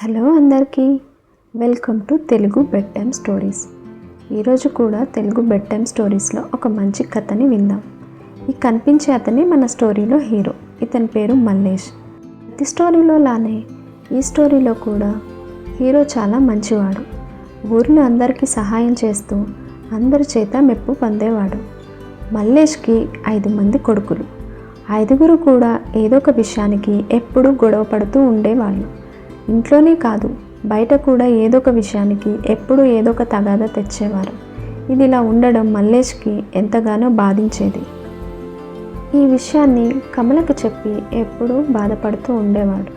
Hello అందరికీ, welcome to Telugu bedtime stories. ఈరోజు కూడా తెలుగు బెడ్ టైమ్ స్టోరీస్లో ఒక మంచి కథని విందాం. ఈ కనిపించే అతనే మన స్టోరీలో హీరో. ఇతని పేరు మల్లేష్. ప్రతి స్టోరీలో లానే ఈ స్టోరీలో కూడా హీరో చాలా మంచివాడు. ఊరిలో అందరికీ సహాయం చేస్తూ అందరి చేత మెప్పు పొందేవాడు. మల్లేష్కి 5 మంది కొడుకులు. 5గురు కూడా ఏదో ఒక విషయానికి ఎప్పుడూ గొడవ పడుతూ ఉండేవాళ్ళు. ఇంట్లోనే కాదు, బయట కూడా ఏదో ఒక విషయానికి ఎప్పుడూ ఏదో ఒక తగాదా తెచ్చేవారు. ఇది ఇలా ఉండడం మల్లేష్కి ఎంతగానో బాధించేది. ఈ విషయాన్ని కమలకు చెప్పి ఎప్పుడూ బాధపడుతూ ఉండేవాడు.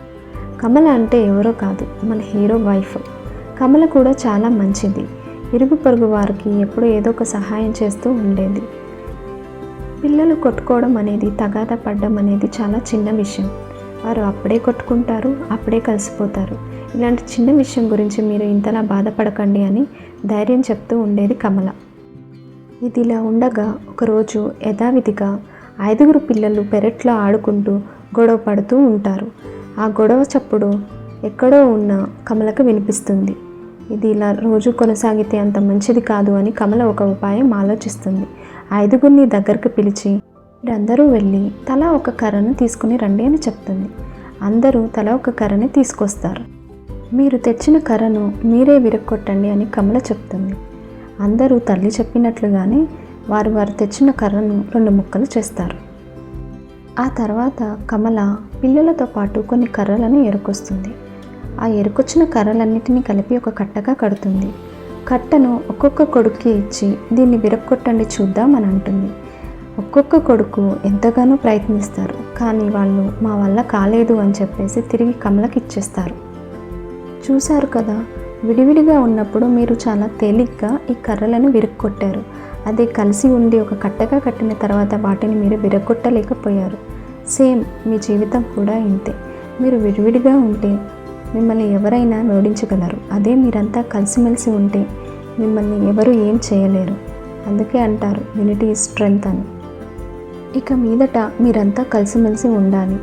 కమల అంటే ఎవరో కాదు, మన హీరో వైఫ్. కమల కూడా చాలా మంచిది. ఇరుగు పొరుగు వారికి ఎప్పుడూ ఏదో ఒక సహాయం చేస్తూ ఉండేది. పిల్లలు కొట్టుకోవడం అనేది, తగాదా పడడం అనేది చాలా చిన్న విషయం. వారు అప్పుడే కొట్టుకుంటారు, అప్పుడే కలిసిపోతారు. ఇలాంటి చిన్న విషయం గురించి మీరు ఇంతలా బాధపడకండి అని ధైర్యం చెప్తూ ఉండేది కమల. ఇది ఇలా ఉండగా ఒకరోజు యథావిధిగా 5గురు పిల్లలు పెరట్లో ఆడుకుంటూ గొడవ పడుతూ ఉంటారు. ఆ గొడవ చప్పుడు ఎక్కడో ఉన్న కమలకు వినిపిస్తుంది. ఇది ఇలా రోజు కొనసాగితే అంత మంచిది కాదు అని కమల ఒక ఉపాయం ఆలోచిస్తుంది. 5గురిని దగ్గరకు పిలిచి, మీరందరూ వెళ్ళి తలా ఒక కర్రను తీసుకుని రండి అని చెప్తుంది. అందరూ తలా ఒక కర్రని తీసుకొస్తారు. మీరు తెచ్చిన కర్రను మీరే విరక్కొట్టండి అని కమల చెప్తుంది. అందరూ తల్లి చెప్పినట్లుగానే వారు తెచ్చిన కర్రను 2 ముక్కలు చేస్తారు. ఆ తర్వాత కమల పిల్లలతో పాటు కొన్ని కర్రలను ఎరుకొస్తుంది. ఆ ఎరుకొచ్చిన కర్రలన్నిటినీ కలిపి ఒక కట్టగా కడుతుంది. కట్టను ఒక్కొక్క కొడుక్కి ఇచ్చి దీన్ని విరక్కొట్టండి చూద్దాం అని అంటుంది. ఒక్కొక్క కొడుకు ఎంతగానో ప్రయత్నిస్తారు, కానీ వాళ్ళు మా వల్ల కాలేదు అని చెప్పేసి తిరిగి కమలకి ఇచ్చేస్తారు. చూశారు కదా, విడివిడిగా ఉన్నప్పుడు మీరు చాలా తేలిగ్గా ఈ కర్రలను విరక్కొట్టారు. అదే కలిసి ఉండి ఒక కట్టగా కట్టిన తర్వాత వాటిని మీరు విరగొట్టలేకపోయారు. సేమ్ మీ జీవితం కూడా ఇంతే. మీరు విడివిడిగా ఉంటే మిమ్మల్ని ఎవరైనా ఓడించగలరు. అదే మీరంతా కలిసిమెలిసి ఉంటే మిమ్మల్ని ఎవరు ఏం చేయలేరు. అందుకే అంటారు యూనిటీ ఈజ్ స్ట్రెంగ్త్ అని. ఇక మీదట మీరంతా కలిసిమెలిసి ఉండాలి,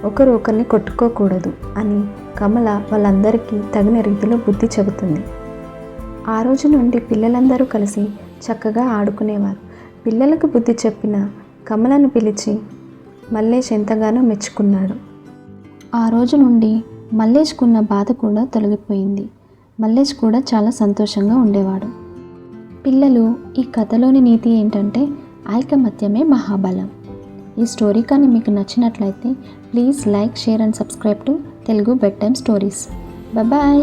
ఒకరు ఒకరిని కొట్టుకోకూడదు అని కమల వాళ్ళందరికీ తగిన రీతిలో బుద్ధి చెబుతుంది. ఆ రోజు నుండి పిల్లలందరూ కలిసి చక్కగా ఆడుకునేవారు. పిల్లలకు బుద్ధి చెప్పిన కమలను పిలిచి మల్లేష్ ఎంతగానో మెచ్చుకున్నాడు. ఆ రోజు నుండి మల్లేష్కున్న బాధ కూడా తొలగిపోయింది. మల్లేష్ కూడా చాలా సంతోషంగా ఉండేవాడు. పిల్లలు, ఈ కథలోని నీతి ఏంటంటే ఐకమత్యమే మహాబలం. ఈ స్టోరీ కానీ మీకు నచ్చినట్లయితే please like, share and subscribe to Telugu bedtime stories. Bye.